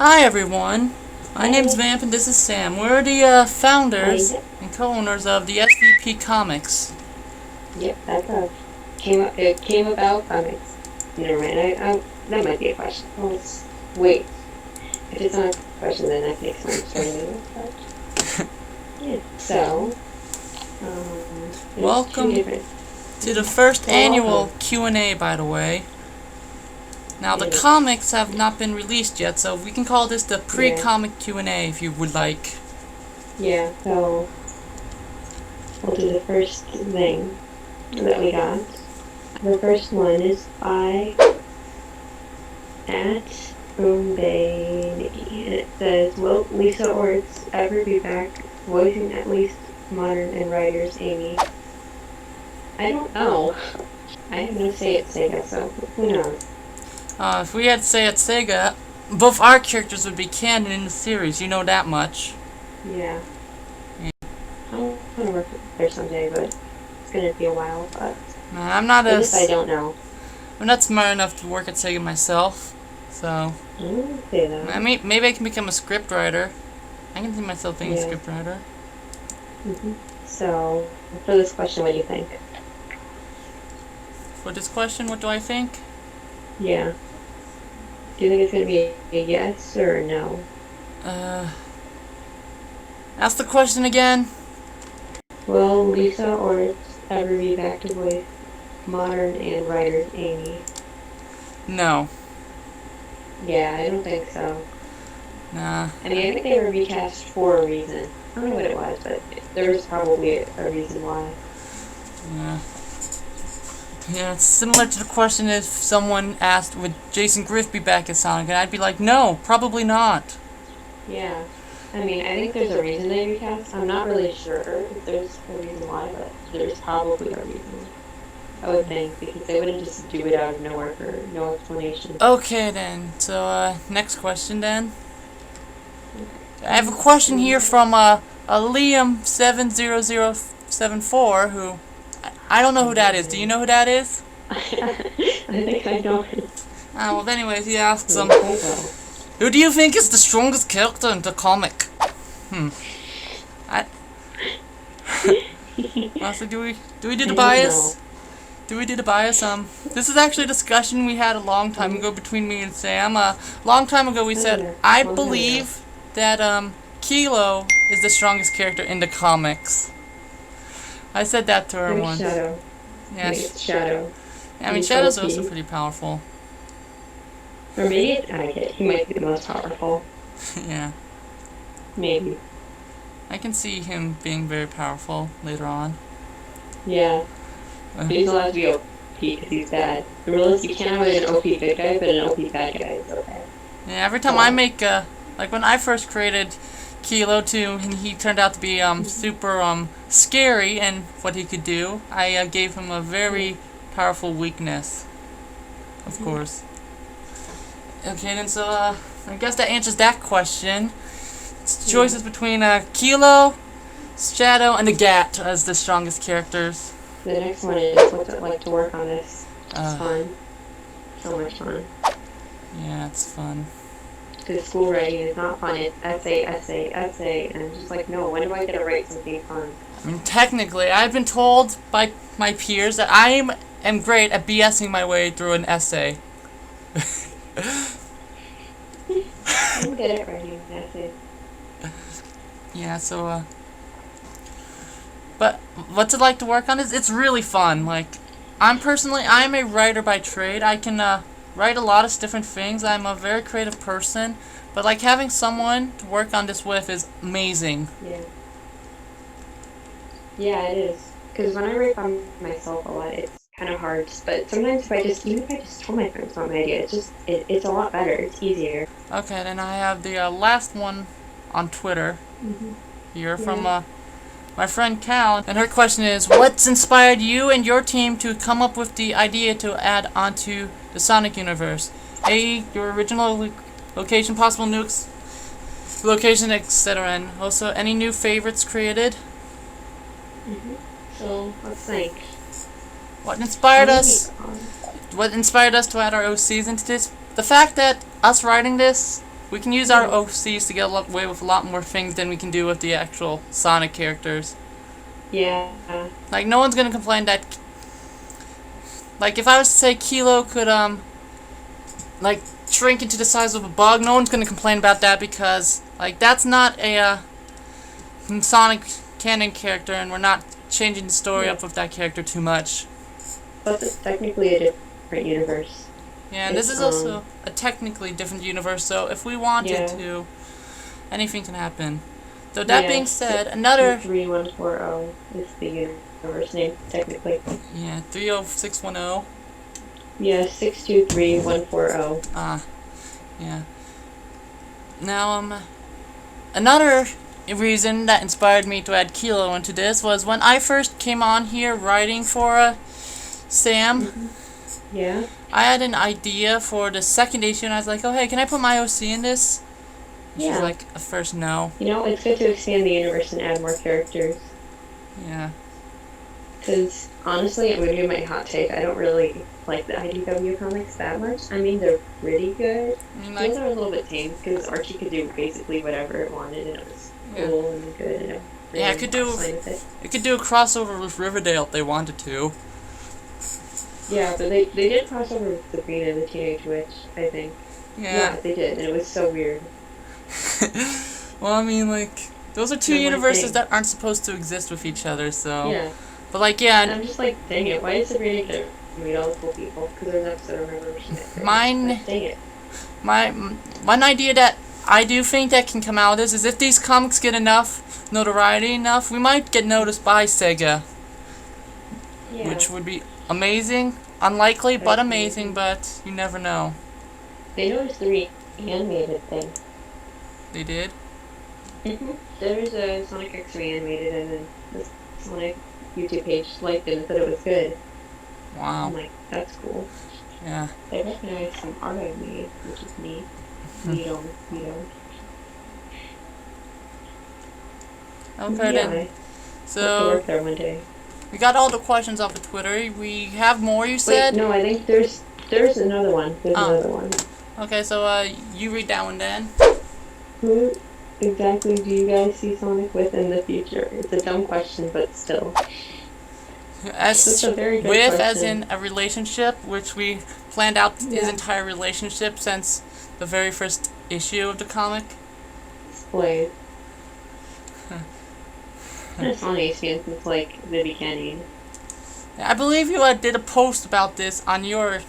Hi everyone, my name's Vamp and this is Sam. We're the founders and co-owners of the SVP Comics. Yep, that's us. It came about comics. Never mind. That might be a question. Wait. If it's not a question, then that makes sense. Starting it. But yeah. So, there's two Welcome different. to the first annual Welcome. QnA, by the way. Now the Yeah. comics have not been released yet, so we can call this the Yeah. pre-comic QnA if you would like. Yeah. So we'll do the first thing that we got. The first one is by at Bombay Nikki, and it says, "Will Lisa Orts ever be back voicing at least modern and writers Amy?" I don't know. I have no say at Sega, so who knows? If we had to say at Sega, both our characters would be canon in the series, you know that much. Yeah. I want to work there someday, but it's gonna be a while. But Nah, I'm not this I as... don't know. I'm not smart enough to work at Sega myself, so... I wouldn't say that. Maybe I can become a script writer. I can see myself being a Yeah. script writer. So for this question, what do you think? For this question, what do I think? Yeah. Do you think it's gonna be a yes or a no? Uh, Ask the question again. Will Lisa Orts ever be back to voice modern and writers Amy? No. Yeah, I don't think so. Nah. I mean, I think they were recast for a reason. I don't know what it was, but there was probably a reason why. Yeah. Yeah, it's similar to the question if someone asked, would Jason Griff be back as Sonic? And I'd be like, no, probably not. Yeah. I mean, I think there's a reason they recast. I'm not really sure if there's a reason why, but there's probably a reason. I would think, because they wouldn't just do it out of nowhere for no explanation. Okay then, so next question then. Okay. I have a question here from a Liam70074 who... I don't know who that is. Do you know who that is? I think I know it. Well, anyways, he asks Quite well. who do you think is the strongest character in the comic? I honestly, do we do the bias? Do we do the bias? This is actually a discussion we had a long time ago between me and Sam. Long time ago we said I believe that Kilo is the strongest character in the comics. I said that to her once. Shadow. Yeah, It's Shadow. I mean, Shadow's also pretty powerful. Or maybe it's Agate. He might be the most powerful. Yeah. Maybe. I can see him being very powerful later on. Yeah. He's allowed to be OP because he's bad. The rule is you can't have an OP good guy, but an OP bad guy is okay. Yeah, every time I make, like when I first created Kilo too, and he turned out to be super scary and what he could do, I gave him a very powerful weakness. Of course. Okay, then so I guess that answers that question. It's choices between Kilo, Shadow, and the Gat as the strongest characters. The next one is what's it like to work on this? It's fun. So much fun. Yeah, it's fun. Because school writing is not fun. It's essay, essay, essay, and I'm just like, no, when do I get to write something fun? I mean, technically, I've been told by my peers that I am great at BSing my way through an essay. I'm good at writing essays. Yeah, so, but what's it like to work on this? It's really fun. Like, I'm a writer by trade. I can, write a lot of different things. I'm a very creative person. But, like, having someone to work on this with is amazing. Yeah. Yeah, it is. Because when I write by myself a lot, it's kind of hard. But sometimes even if I just told my friends about my idea, it's a lot better. It's easier. Okay, then I have the last one on Twitter here from my friend Cal, and her question is, what's inspired you and your team to come up with the idea to add onto the Sonic universe? A, your original location, possible nukes, location, etc., and also any new favorites created? So let's think. What inspired us? What inspired us to add our OCs into this? The fact that us writing this We can use our OCs to get away with a lot more things than we can do with the actual Sonic characters. Yeah. Like, no one's gonna complain that... Like, if I was to say Kilo could, like, shrink into the size of a bug, no one's gonna complain about that because, like, that's not a, Sonic canon character, and we're not changing the story up with that character too much. Plus, it's technically a different universe. Yeah, and this is also a technically different universe, so if we wanted to, anything can happen. Though that being said, another... 3140 is the universe name, technically. Yeah, 30610. Yeah, 623140. Yeah. Now, another reason that inspired me to add Kilo into this was when I first came on here writing for Sam. Yeah. I had an idea for the second issue, and I was like, oh, hey, can I put my OC in this? And she's like, at first, no. You know, it's good to expand the universe and add more characters. Yeah. Because, honestly, it would be my hot take. I don't really like the IDW comics that much. I mean, they're pretty good. I mean, Those are a little bit tame, because Archie could do basically whatever it wanted, and it was cool and good. And really it could do a crossover with Riverdale if they wanted to. Yeah, but they did cross over with Sabrina the Teenage Witch, I think. Yeah, they did, and it was so weird. Well, I mean, like, those are two universes that aren't supposed to exist with each other, so... Yeah. But, like, yeah... And I'm just like, dang it, why did Sabrina get to meet all the cool people? Because there's an episode, I remember, where she met Mine... Like, dang it. One idea that I do think that can come out of this is if these comics get enough notoriety enough, we might get noticed by Sega. Yeah. Which would be amazing. Unlikely, but amazing, but you never know. They noticed the animated thing. They did? There's a Sonic X animated, and then the Sonic YouTube page liked it and said it was good. Wow. I'm like, that's cool. Yeah. They recognized some art I made, which is neat. Neato. Okay, then. So, work there one day. We got all the questions off of Twitter. We have more, you said? Wait, no, I think there's another one. There's another one. Okay, so you read that one then. Who exactly do you guys see Sonic with in the future? It's a dumb question, but still. As a very good with, question. as in a relationship, which we planned out his entire relationship since the very first issue of the comic. Explain. It's funny since like the beginning. I believe you did a post about this on your,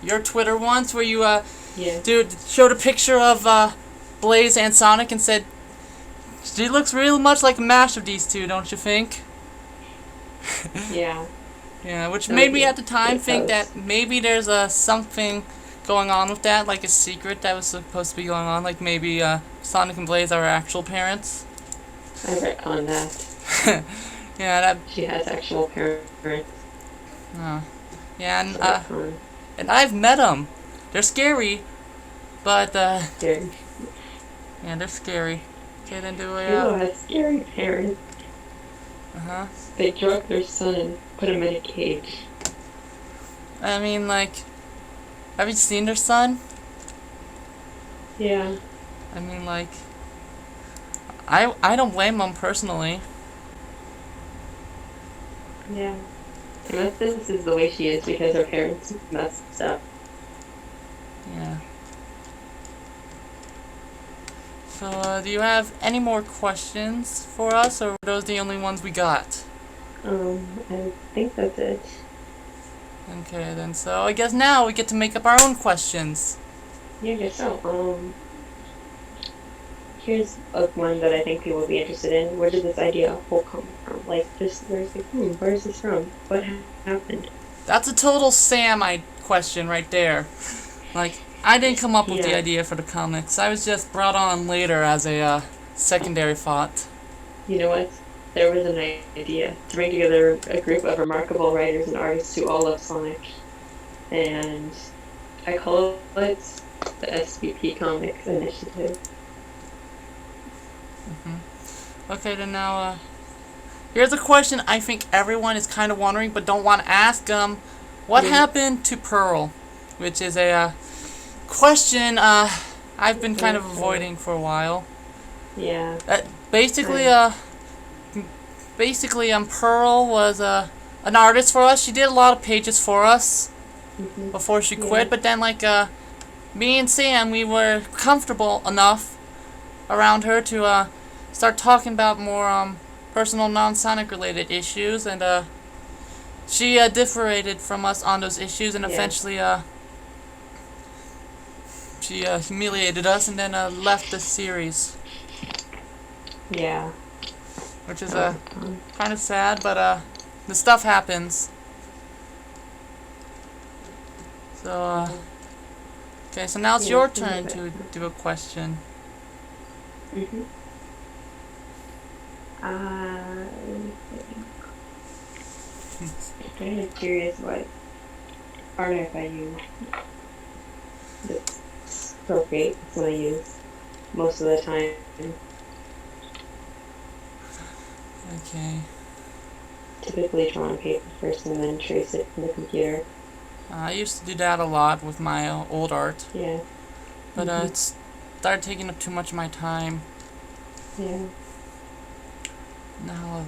your Twitter once, where you showed a picture of Blaze and Sonic and said, "She looks real much like a mash of these two, don't you think?" Yeah. Yeah, which made me at the time think that maybe there's something going on with that, like a secret that was supposed to be going on, like maybe Sonic and Blaze are our actual parents. I read on that. Yeah, that... She has actual parents. Oh. Yeah, and I've met them. They're scary, but, Scary. Yeah, they're scary. Okay, then do we, Halo has scary parents. Uh-huh. They drug their son and put him in a cage. I mean, like, have you seen their son? Yeah. I mean, like, I don't blame them personally. Yeah. Unless this is the way she is because her parents messed up. Yeah. So, do you have any more questions for us, or are those the only ones we got? I think that's it. Okay, then, so I guess now we get to make up our own questions. Yeah, I guess so. Here's one that I think people will be interested in. Where did this idea of whole come from? Like, just, where's this from? What happened? That's a total Sam question right there. Like, I didn't come up with the idea for the comics. I was just brought on later as a secondary thought. You know what? There was an idea to bring together a group of remarkable writers and artists who all love Sonic. And I call it the SVP Comics Initiative. Okay, then now, here's a question I think everyone is kind of wondering but don't want to ask. What happened to Pearl? Which is a question I've been kind of Yeah. avoiding for a while. Yeah. Basically, Pearl was an artist for us. She did a lot of pages for us before she Yeah. quit. But then, me and Sam, we were comfortable enough around her to start talking about more personal, non-Sonic related issues, and she differated from us on those issues, and Yeah. eventually she humiliated us, and then left the series, Yeah. which is That was fun. kind of sad, but the stuff happens. So okay, so now it's your turn to do a question. Mhm. Let me think. I'm kind of curious what artifact I use. It's appropriate. It's what I use most of the time. Okay. Typically draw on paper first and then trace it from the computer. I used to do that a lot with my old art, Yeah. but it started taking up too much of my time. Yeah. Now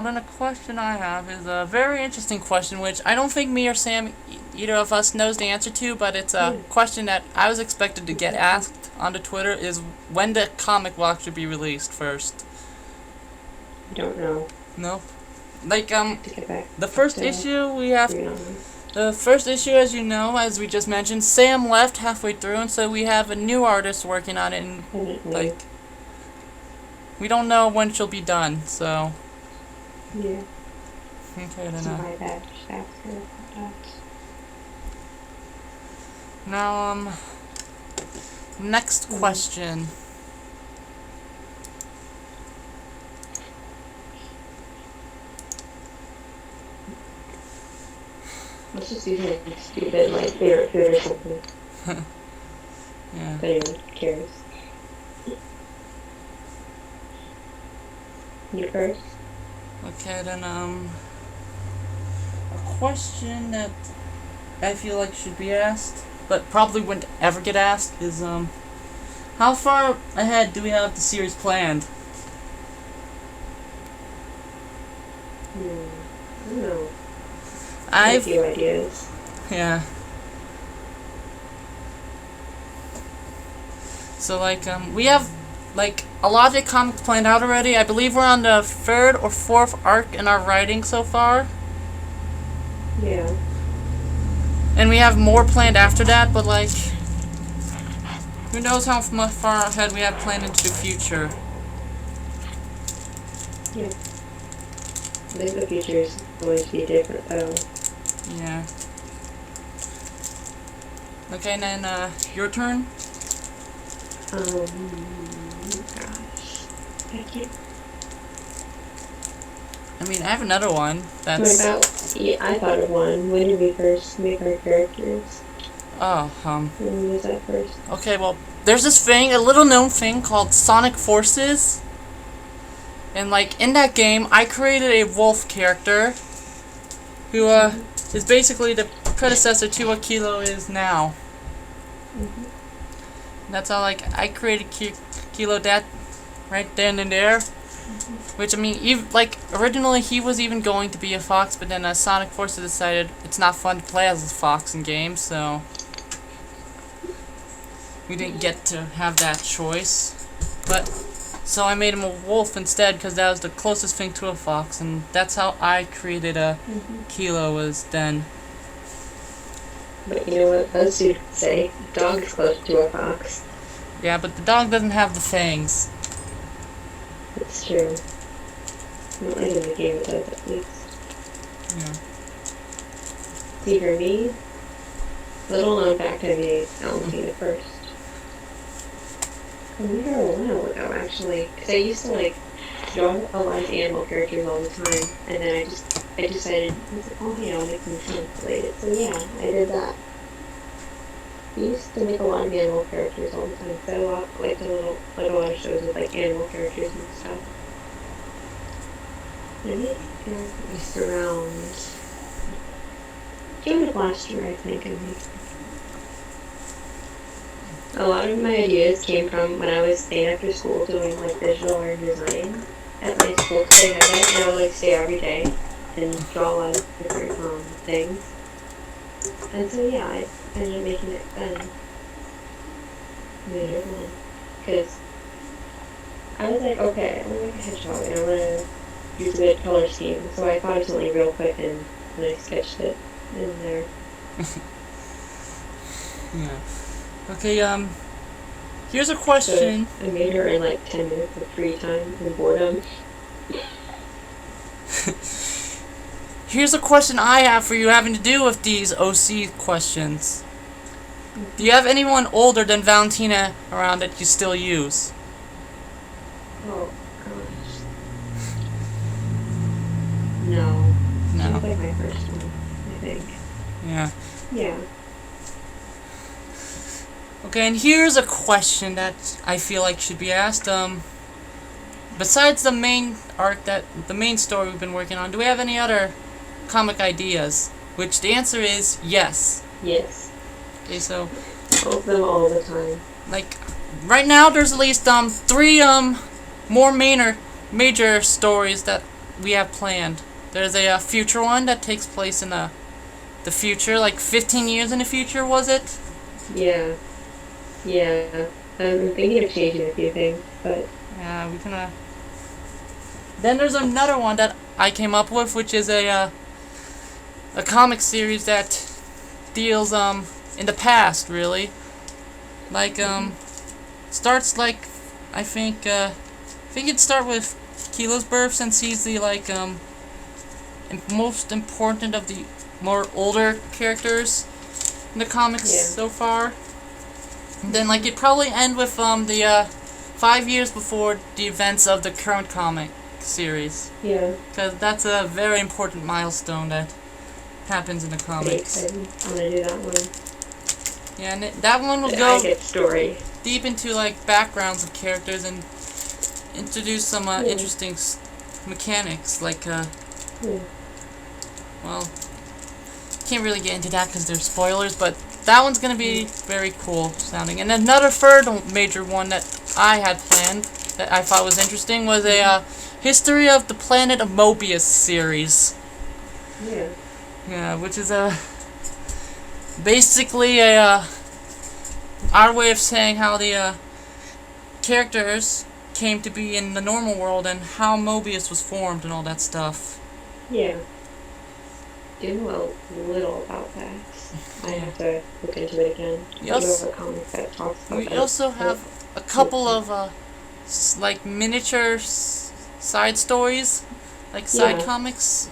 then, the question I have is a very interesting question, which I don't think me or Sam, either of us, knows the answer to, but it's a question that I was expected to get asked on the Twitter, is when the comic will actually be released first. I don't know. No? To get back the first to issue we have... read on this. The first issue, as you know, as we just mentioned, Sam left halfway through, and so we have a new artist working on it, and, Definitely. we don't know when she'll be done, so... Yeah. Okay, then, My bad. Just ask her about that. now, next question. Let's just do something stupid like favorite food or something. Yeah. If anyone cares. You first? Okay, then, a question that I feel like should be asked, but probably wouldn't ever get asked, is, how far ahead do we have the series planned? I don't know. I've... a few ideas. Yeah. So, we have, a lot of the comics planned out already. I believe we're on the 3rd or 4th arc in our writing so far. Yeah. And we have more planned after that, but, who knows how much far ahead we have planned into the future. Yeah. I think the future is going to be different, though. Yeah. Okay, and then, your turn? Gosh. I can't. I mean, I have another one What that's... about... Yeah, I thought of one. When did we first make our characters? Oh, When was that first? okay, well, there's this thing, a little known thing called Sonic Forces. And, in that game, I created a wolf character who, is basically the predecessor to what Kilo is now. That's how, I created Kilo that right then and there. Which, I mean, originally he was even going to be a fox, but then Sonic Forces decided it's not fun to play as a fox in games, so... we didn't get to have that choice. But... so I made him a wolf instead, because that was the closest thing to a fox, and that's how I created Kilo was then. But you know what else you'd say? A dog's close to a fox. Yeah, but the dog doesn't have the fangs. It's true. Not like in the game it does, at least. Yeah. See, for me, little known fact I made, I'll see it first. I remember a while ago, actually, because I used to, draw a lot of animal characters all the time, and then I decided, oh, yeah, I'll make them Sonic related. So, yeah, I did that. I used to make a lot of animal characters all the time, so I liked a lot of shows with, animal characters and stuff. I made characters around... June of last year, I think, I made. A lot of my ideas came from when I was staying after school doing like digital art design at my school because they had it, and I would like stay every day and draw a lot of different things. And so yeah, I ended up making it then later on because I was like, okay, I'm gonna make a hedgehog and I'm gonna use a good color scheme. So I thought of something real quick and I sketched it in there. Yeah. Okay, here's a question. So I made her in like 10 minutes of free time and boredom. Here's a question I have for you having to do with these OC questions. Do you have anyone older than Valentina around that you still use? Oh gosh. No. She was like my first one, I think. Yeah. Yeah. Okay, and here's a question that I feel like should be asked. Besides the main arc the main story we've been working on, do we have any other comic ideas? Which the answer is yes. Yes. Okay, so Hope them all the time. like right now there's at least 3 more major stories that we have planned. There's a future one that takes place in the future, like 15 years in the future, was it? Yeah. Yeah. I'm thinking of changing a few things, but Yeah, we can. Then there's another one that I came up with, which is a comic series that deals in the past, really. Like starts like I think it'd start with Kilo's birth, since he's the most important of the more older characters in the comics so far. And then it'd probably end with the 5 years before the events of the current comic series. yeah. Because that's a very important milestone that happens in the Pretty comics. exciting. I want to do that one. Yeah, and that one will The go Agate story. deep into backgrounds of characters and introduce some interesting mechanics. Well, can't really get into that because there's spoilers, but that one's gonna be very cool sounding. And another third major one that I had planned that I thought was interesting was a History of the Planet of Mobius series. Yeah. Yeah, which is basically our way of saying how the characters came to be in the normal world and how Mobius was formed and all that stuff. Yeah. Do know a little about that. I have to look into it again. We I do also- have a comic that talks about We that. also have a couple of miniature side stories, side Yeah. comics.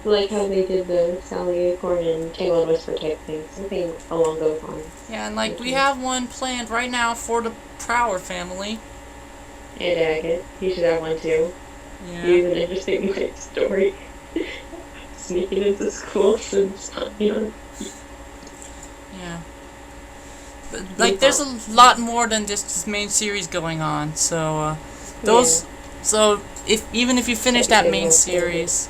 Like how they did the Sally Acorn and Tangled Whisper type thing. Something along those lines. Yeah, and we have one planned right now for the Prower family. And Agate. You should have one too. Yeah. He's an interesting story. Sneaking into schools and spying. Yeah. But, there's a lot more than just this main series going on. So those. Yeah. So even if you finish that main series,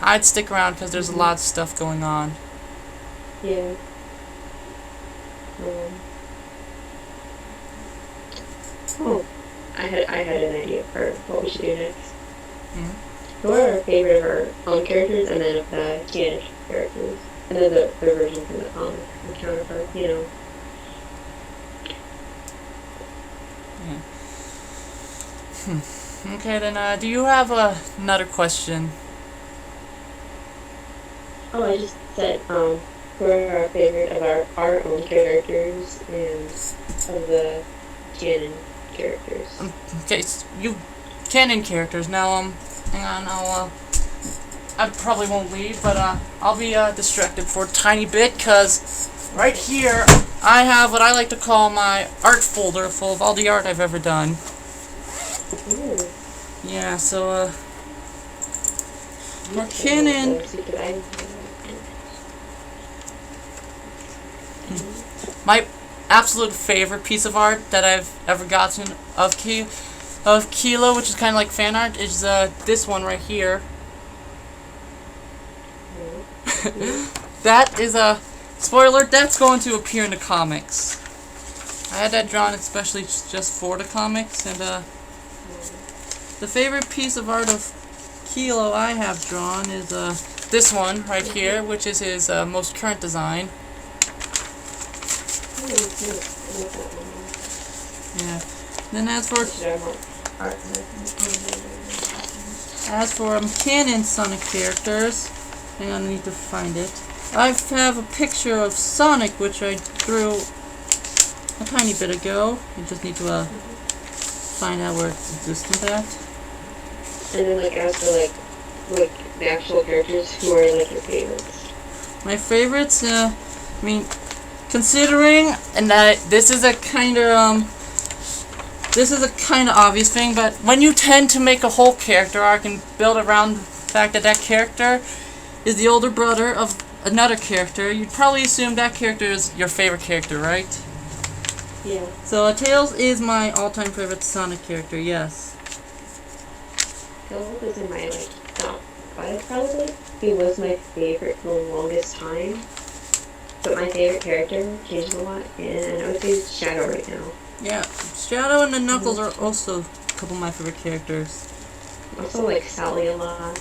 I'd stick around because there's a lot of stuff going on. Yeah. Oh, I had an idea for what we should do next. Mhm. Who are our favorite of our own characters, and then of the QnA characters, and then the version from the comic, the counterpart, Okay, then do you have another question? Oh, I just said, who are our favorite of our own characters and of the canon characters? Okay, you canon characters. Now, hang on, I probably won't leave, but I'll be distracted for a tiny bit, because right here I have what I like to call my art folder full of all the art I've ever done. Ooh. Yeah, so, for canon, my absolute favorite piece of art that I've ever gotten of Kilo, which is kind of like fan art, is this one right here. That is a spoiler. That's going to appear in the comics. I had that drawn especially just for the comics, and the favorite piece of art of Kilo I have drawn is this one right here, which is his most current design. Yeah. Then as for canon Sonic characters, hang on, I need to find it. I have a picture of Sonic which I drew a tiny bit ago. You just need to find out where it's existent at. And then as for like the actual characters, who are like your favorites? My favorites, I mean, considering, and that this is a kind of obvious thing, but when you tend to make a whole character arc and build around the fact that that character is the older brother of another character, you'd probably assume that character is your favorite character, right? Yeah. So Tails is my all-time favorite Sonic character, yes. Tails was in my top 5 probably. He was my favorite for the longest time. But my favorite character changed a lot, and I would say Shadow right now. Yeah, Shadow and the Knuckles are also a couple of my favorite characters. Also like Sally a lot.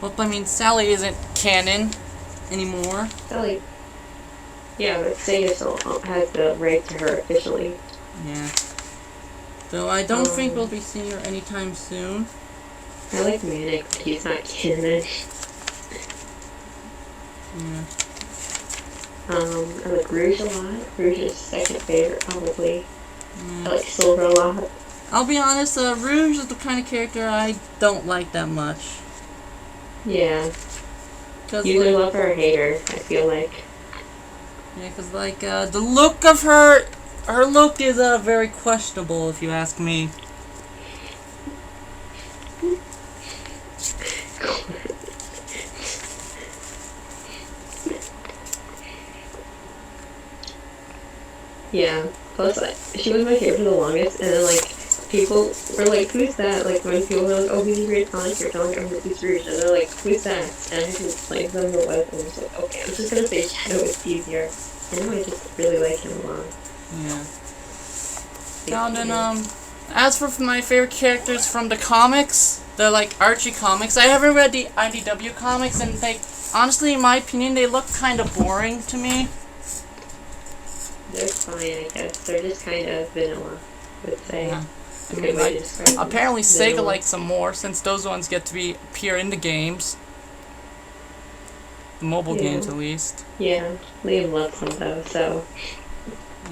Well, I mean, Sally isn't canon anymore. Sally. Yeah, but Sega still has the right to her officially. Yeah. Though I don't think we'll be seeing her anytime soon. I like Manic, but he's not canon. Yeah. I like Rouge a lot. Rouge is second favorite probably. Yeah. I like Silver a lot. I'll be honest, Rouge is the kind of character I don't like that much. Yeah. You either love her or hate her, I feel like. Yeah, because the look of her look is very questionable if you ask me. Yeah. Plus, she was my favorite for the longest, and then people were like, "Who's that?" Like when people were like, "Oh, he's a great Sonic," or "Sonic, I'm who's Rouge," and they're like, "Who's that?" And I had to explain to them who it was, and I was like, "Okay, I'm just gonna say Shadow. It's easier." And now I just really like him a lot. Yeah. Now and then, as for my favorite characters from the comics, the Archie comics, I haven't read the IDW comics, and honestly, in my opinion, they look kind of boring to me. They're fine, I guess. They're just kind of vanilla, I would say. Yeah. I mean, apparently Sega likes them more, since those ones get to appear in the games. The mobile games, at least. Yeah, Liam loves them, though, so...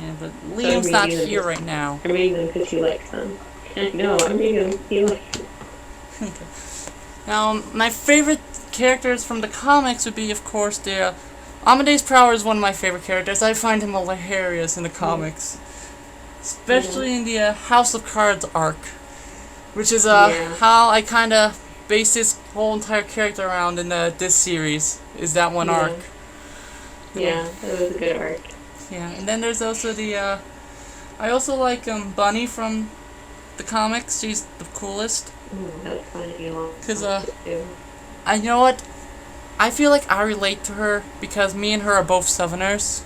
Yeah, but Liam's not here right now. I'm reading them because he likes them. No, I'm reading them because he likes them. Now, my favorite characters from the comics would be, of course, the... Amadeus Prower is one of my favorite characters. I find him hilarious in the comics. Especially in the House of Cards arc. Which is how I kind of base this whole entire character around in this series. Is that one arc. Yeah, that was a good arc. Yeah, and then there's also the... I also like Bunny from the comics. She's the coolest. That was funny. Because, I know what... I feel like I relate to her because me and her are both Southerners.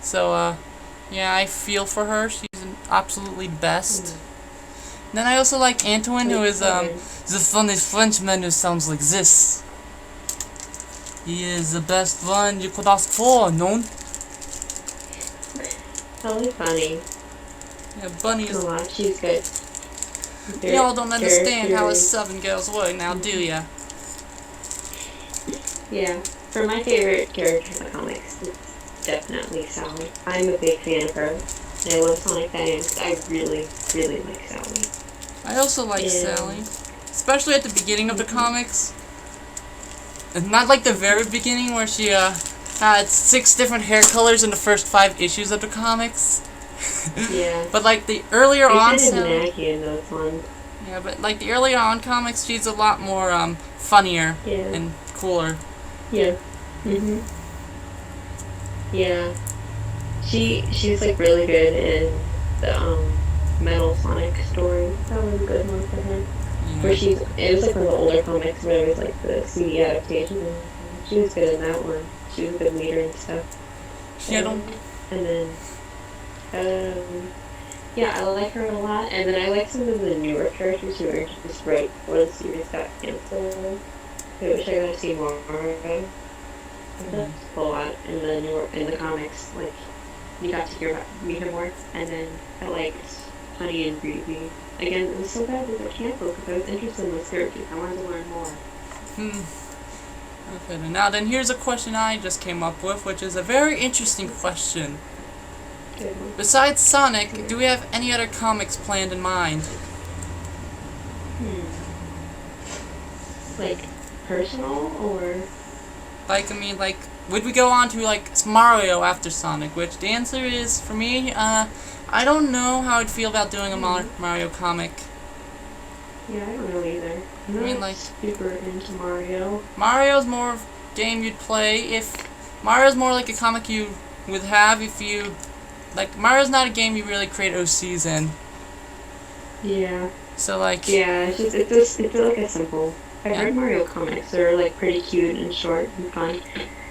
So, yeah, I feel for her. She's absolutely best. Then I also like Antoine, who is the funniest Frenchman who sounds like this. He is the best one you could ask for, no? Totally funny. Yeah, Bunny is... A lot. She's good. Y'all don't understand how us Southern girls work now, do ya? Yeah. For my favorite character in the comics, it's definitely Sally. I'm a big fan of her. And I love Sonic fans. I really, really like Sally. I also like Sally. Especially at the beginning of the comics. It's not like the very beginning where she had 6 different hair colors in the first 5 issues of the comics. Yeah. But the earlier on Sally, in those ones. Yeah, but the earlier on comics, she's a lot more funnier and cooler. Yeah. Yeah. She's really good in the Metal Sonic story. That was a good one for her. Yeah. Where it was one of the older comics where it was the CD adaptation. She was good in that one. She was a good leader and stuff. She don't. And then, yeah, I like her a lot. And then I like some of the newer characters who are introduced right before the series got canceled. I wish I got to see more of them. That's a lot in the comics. Like, you got to meet her more. And then I liked Honey and Breezy. Again, it was so bad that they canceled because I was interested in those characters. I wanted to learn more. Okay, now then here's a question I just came up with, which is a very interesting question. Besides Sonic, do we have any other comics planned in mind? Like, personal, or? Like, I mean, like, would we go on to, like, Mario after Sonic? Which the answer is, for me, I don't know how I'd feel about doing a Mario comic. Yeah, I don't know either. I'm not like super into Mario. Mario's more of a game you'd play if... Mario's more like a comic you would have if you... Like, Mario's not a game you really create OCs in. Yeah. So, like... Yeah, it's like a simple... I've read Mario comics. They're, like, pretty cute and short and fun.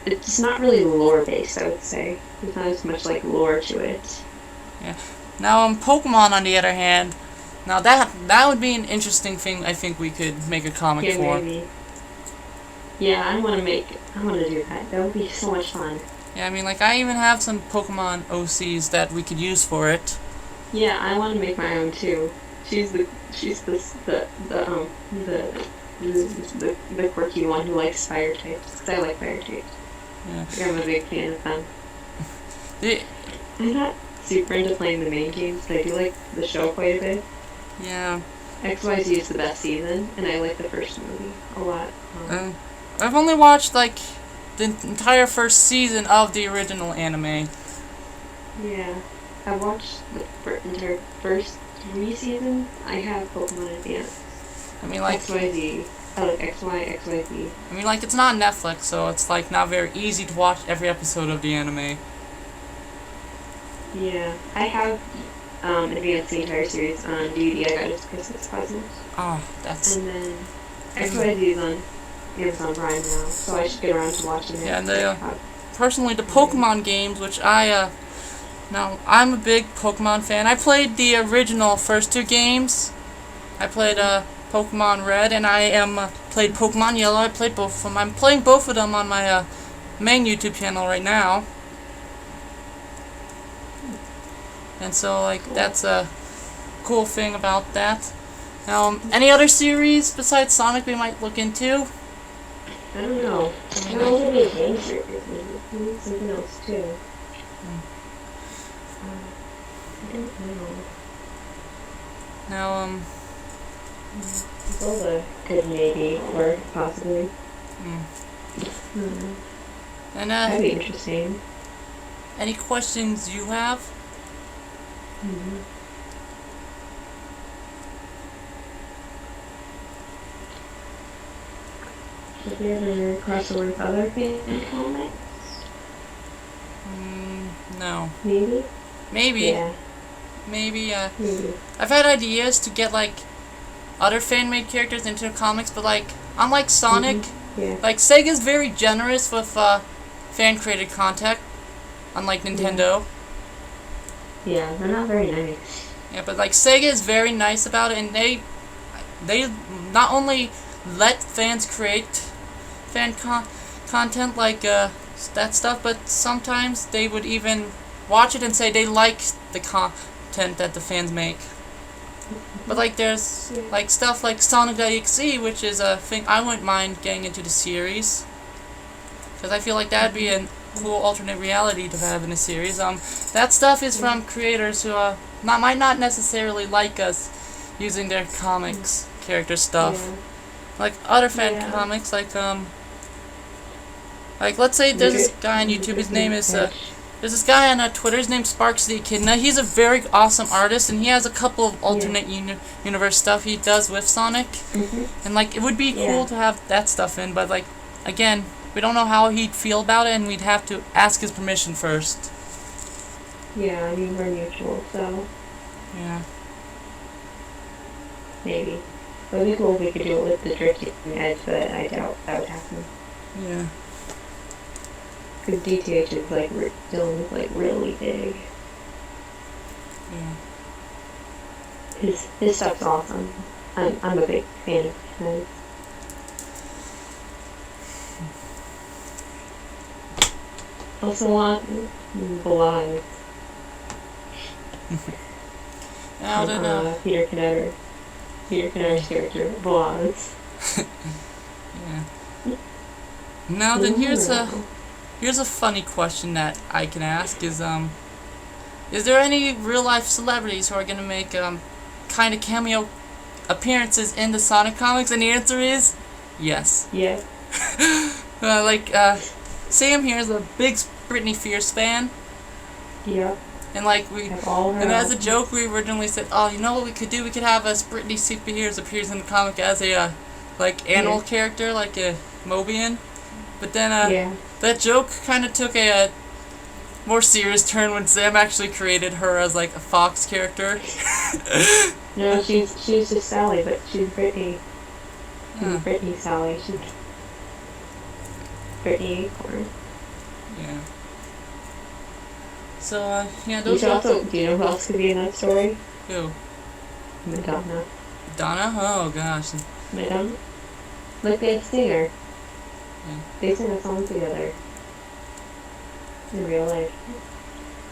It's not really lore-based, I would say. There's not as much, like, lore to it. Yeah. Now, Pokemon, on the other hand... Now, that would be an interesting thing I think we could make a comic for. Maybe. Yeah, I want to do that. That would be so much fun. Yeah, I mean, like, I even have some Pokemon OCs that we could use for it. Yeah, I want to make my own too. She's the quirky one who likes fire types. Because I like fire types. Yeah. Like, I'm a big fan of them. The, I'm not super into playing the main games, but I do like the show quite a bit. Yeah. XYZ is the best season, and I like the first movie a lot. I've only watched, like, the entire first season of the original anime. Yeah. I watched the entire first 3 seasons. I have Pokemon Advance. I mean, like... XYZ. I like XYZ. I mean, like, it's not Netflix, so it's, like, not very easy to watch every episode of the anime. Yeah. I have Advance the entire series on DVD. I got it as Christmas present. Oh, that's... And then XYZ is on Amazon Prime now, so I should get around to watching it. Yeah, and personally, the Pokemon games, which now, I'm a big Pokemon fan. I played the original first 2 games. I played, Pokemon Red, and I played Pokemon Yellow. I played both of them. I'm playing both of them on my, main YouTube channel right now. And so, like, that's a cool thing about that. Now, any other series besides Sonic we might look into? I don't know. I don't know if a game series. Maybe something else too. I don't know. Now, Zelda could maybe work, possibly. And, that'd be interesting. Any questions you have? Have you ever crossed over with other fan comics? No. Maybe? Maybe. Yeah. Maybe. Maybe. I've had ideas to get, like, other fan-made characters into comics, but, like, unlike Sonic, Yeah. like, Sega's very generous with, fan-created content, unlike Nintendo. Yeah, they're not very nice. Yeah, but, like, Sega is very nice about it, and they not only let fans create fan content, like, that stuff, but sometimes they would even watch it and say they like the content that the fans make. But, like, there's, like, stuff like Sonic.exe, which is a thing I wouldn't mind getting into the series. Because I feel like that'd be a cool alternate reality to have in a series. That stuff is from creators who, might not necessarily like us using their comics character stuff. Yeah. Like, other fan comics, like, let's say there's this guy on YouTube, his name is, there's this guy on Twitter, his name's QnA. He's a very awesome artist, and he has a couple of alternate universe stuff he does with Sonic. And, like, it would be cool to have that stuff in, but, like, again, we don't know how he'd feel about it, and we'd have to ask his permission first. Yeah, I mean, we're mutual, so Yeah. maybe. It would be cool if we could do it with the drifting edge, but I doubt that would happen. Yeah. Because DTH is like Dylan is like really big. Yeah. His stuff's awesome. I'm a big fan of his. Also want Blind. Now then, Peter Canetter's character, Blondes. yeah. Now then, here's a funny question that I can ask: is there any real life celebrities who are gonna make kind of cameo appearances in the Sonic comics? And the answer is yes. Yeah. Sam here is a big Britney Spears fan. Yeah. And as a joke, we originally said, oh, you know what we could do? We could have us Britney Spears appears in the comic as a animal character, like a Mobian. But then that joke kind of took a more serious turn when Sam actually created her as like a fox character. No, she's just Sally, but she's Britney. She's Britney Sally. She's Britney Acorn. Yeah. So, those do you know who else could be in that story? Who? Madonna. Madonna? Oh, gosh. Madonna? Like the singer. Yeah. They sing a song together. In real life.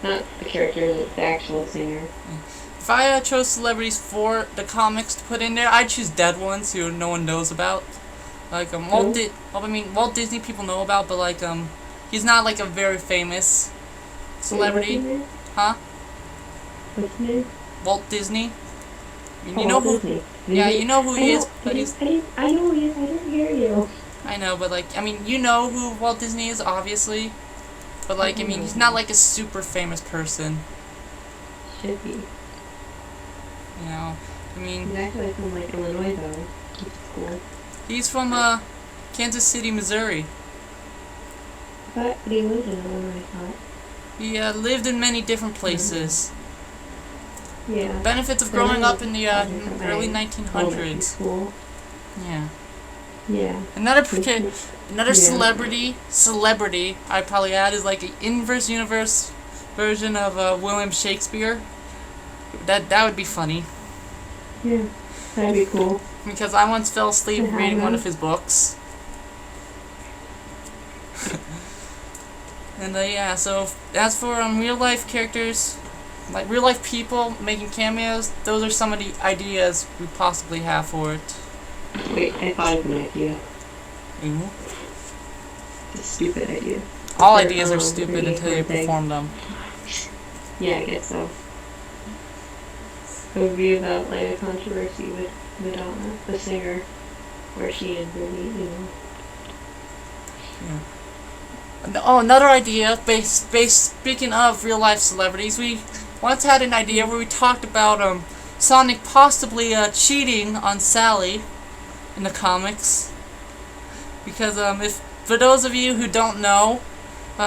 Not the character, the actual singer. Yeah. If I chose celebrities for the comics to put in there, I'd choose dead ones who no one knows about. Like, Walt Disney people know about, but he's not like a very famous celebrity. What's his name? Huh? What's his name? Walt Disney. You know who? Disney. Yeah, you know who he is, but I know who he is. I didn't hear you. I know, but you know who Walt Disney is, obviously. But he's not like a super famous person. Should be. You know, He's actually from Illinois though. Which is cool. He's from Kansas City, Missouri. But he lived in Illinois, I thought. He lived in many different places. Yeah. Benefits of growing up in the early 1900s. Cool. Yeah. Yeah. Another celebrity I'd probably add is like an inverse universe version of William Shakespeare. That would be funny. Yeah. That'd be cool. Because I once fell asleep reading one of his books. And so as for real life characters, like real life people making cameos, those are some of the ideas we possibly have for it. Wait, I thought of an idea. Ooh. It's a stupid idea. All ideas are stupid until you perform them. Yeah, I guess so. It would be about a controversy with Madonna, the singer, where she and Britney, Yeah. Oh, another idea, speaking of real life celebrities, we once had an idea where we talked about Sonic possibly cheating on Sally in the comics. Because for those of you who don't know,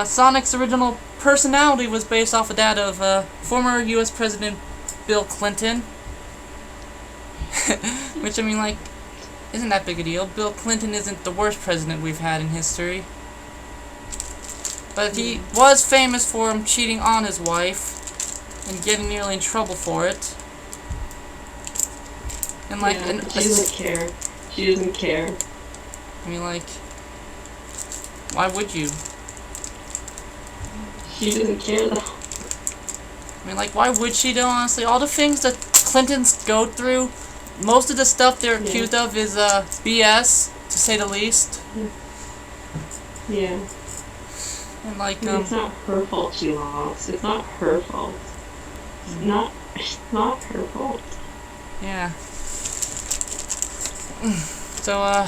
Sonic's original personality was based off of that of former U.S. President Bill Clinton. Which, isn't that big a deal? Bill Clinton isn't the worst president we've had in history. But he was famous for cheating on his wife and getting nearly in trouble for it. And she doesn't care. She doesn't care. Why would you? She doesn't care though. Why would she though, honestly? All the things that Clintons go through, most of the stuff they're accused of is BS, to say the least. Yeah. And it's not her fault she lost. It's not her fault. It's not her fault. Yeah. So,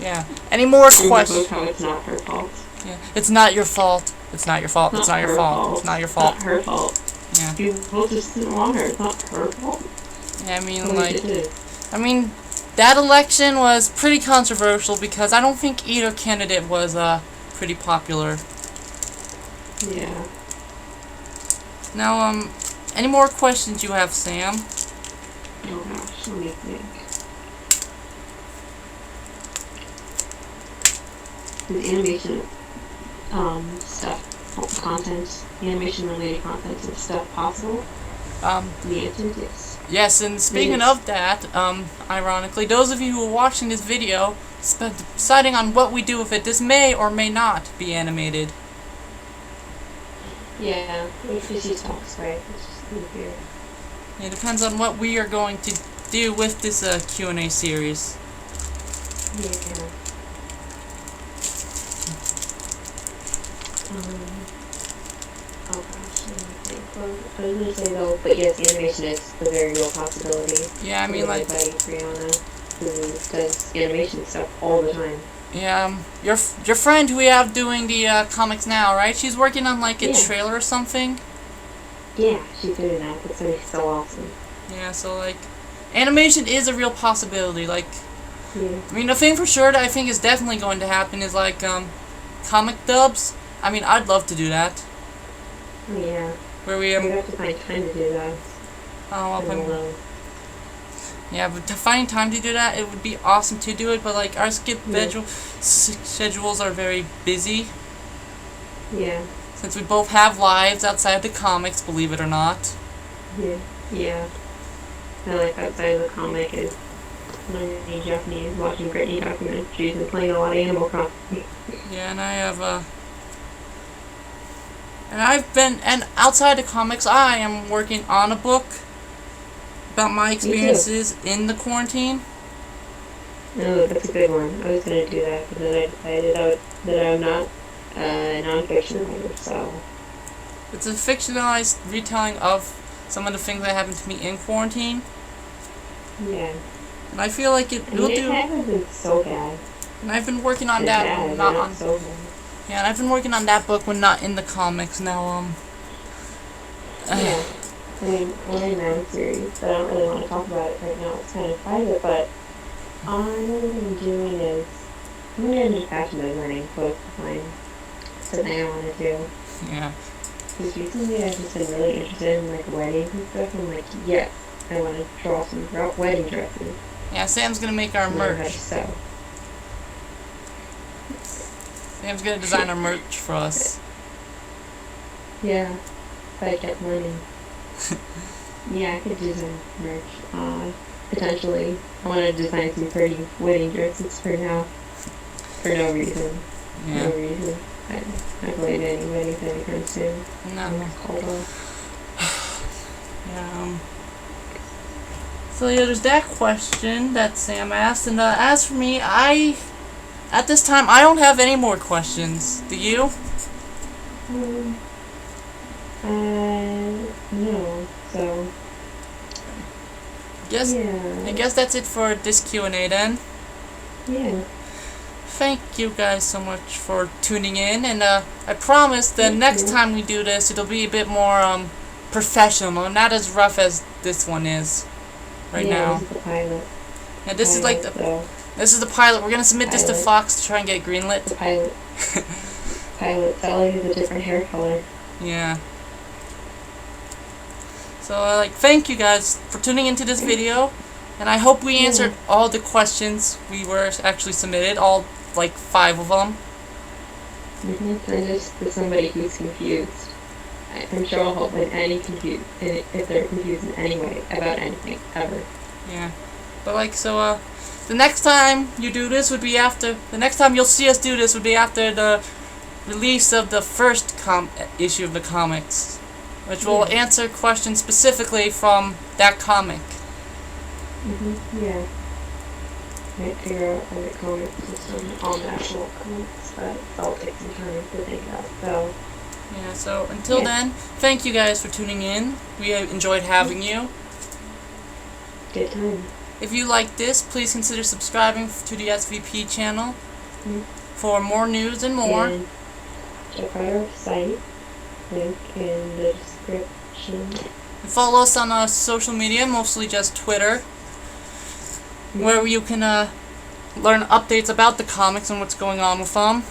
yeah. Any more questions? How it's not her fault. Yeah. It's not your fault. It's not your fault. It's not your fault. It's not your fault. It's not her fault. Yeah. People just didn't want her. It's not her fault. Yeah, that election was pretty controversial because I don't think either candidate was pretty popular. Yeah. Now, any more questions you have, Sam? Oh gosh, let me think. The animation stuff, content, animation-related content and stuff possible? The answer is yes. Yes, and speaking of that, ironically, those of you who are watching this video, deciding on what we do with it, this may or may not be animated. Yeah, if she talks, right? It's just weird. It depends on what we are going to do with this Q&A series. Yeah. Oh gosh, I was gonna say though, but yes, animation is a very real possibility. Yeah, I mean, like, Brianna, who does animation stuff all the time. yeah, your friend who we have doing the comics now, right? She's working on like a Yeah. trailer or something. Yeah, she's doing that. That's gonna be so awesome. Yeah, so like, animation is a real possibility. Like, Yeah. I mean, the thing for sure that I think is definitely going to happen is like comic dubs. I mean, I'd love to do that. Yeah. Where we We have to find time to do that. Yeah, but to find time to do that, it would be awesome to do it. But like our schedules are very busy. Yeah. Since we both have lives outside the comics, believe it or not. Yeah. Yeah. My life outside of the comic is learning Japanese, watching Britney documentaries, and playing a lot of Animal Crossing. Yeah, and and outside the comics, I am working on a book about my experiences in the quarantine. No, that's a good one. I was gonna do that, but then I decided that I'm not a non-fiction writer, so. It's a fictionalized retelling of some of the things that happened to me in quarantine. Yeah. And I feel like it will do. It hasn't been so bad. And I've been working on that when not on. So bad. Yeah, and I've been working on that book when not in the comics now. Yeah. I mean, we're in that series, but I don't really want to talk about it right now. It's kind of private, but what I'm doing is I'm going to do fashion designing close to mine. Something I want to do. Yeah. Because recently I've just been really interested in like weddings and stuff. I'm like, yes, I want to draw some wedding dresses. Yeah, Sam's gonna make our merch. So. Sam's gonna design our merch for us. Yeah, if I get money. Yeah, I could design merch. Potentially. I want to design some pretty wedding dresses for now. For no reason. Yeah. No reason. I don't believe any weddings anytime soon. No. It's cold off. Yeah. So yeah, there's that question that Sam asked, and as for me, at this time I don't have any more questions. Do you? No. So. Yeah. I guess that's it for this Q&A then. Yeah. Thank you guys so much for tuning in, and I promise the next time we do this, it'll be a bit more professional, not as rough as this one is right now. This is the pilot. Yeah, this is like this is the pilot. We're gonna submit this to Fox to try and get it greenlit. The pilot. Pilot. Sally has a different hair color. Yeah. So thank you guys for tuning into this video, and I hope we answered all the questions we were actually submitted, all like 5 of them. And just for somebody who's confused, I'm sure I'll help with if they're confused in any way about anything ever. Yeah, but the next time you do this would be after the next time you'll see us do this would be after the release of the first issue of the comics, which will answer questions specifically from that comic. Yeah. Might figure out other comics system on the actual comics, but that'll take some time to think about. So. Yeah. So until then, thank you guys for tuning in. We enjoyed having you. Good time. If you like this, please consider subscribing to the SVP channel for more news and more. And check out our site. Link in the description. And follow us on social media, mostly just Twitter, where you can learn updates about the comics and what's going on with them.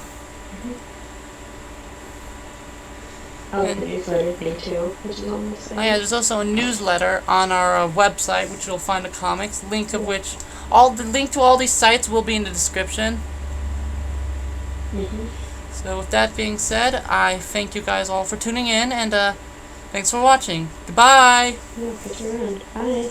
The newsletter thing too, which is on the site. Oh yeah, there's also a newsletter on our website, which you'll find the comics. Link to all the link to all these sites will be in the description. So with that being said, I thank you guys all for tuning in, and thanks for watching. Goodbye! No, catch you around. Bye.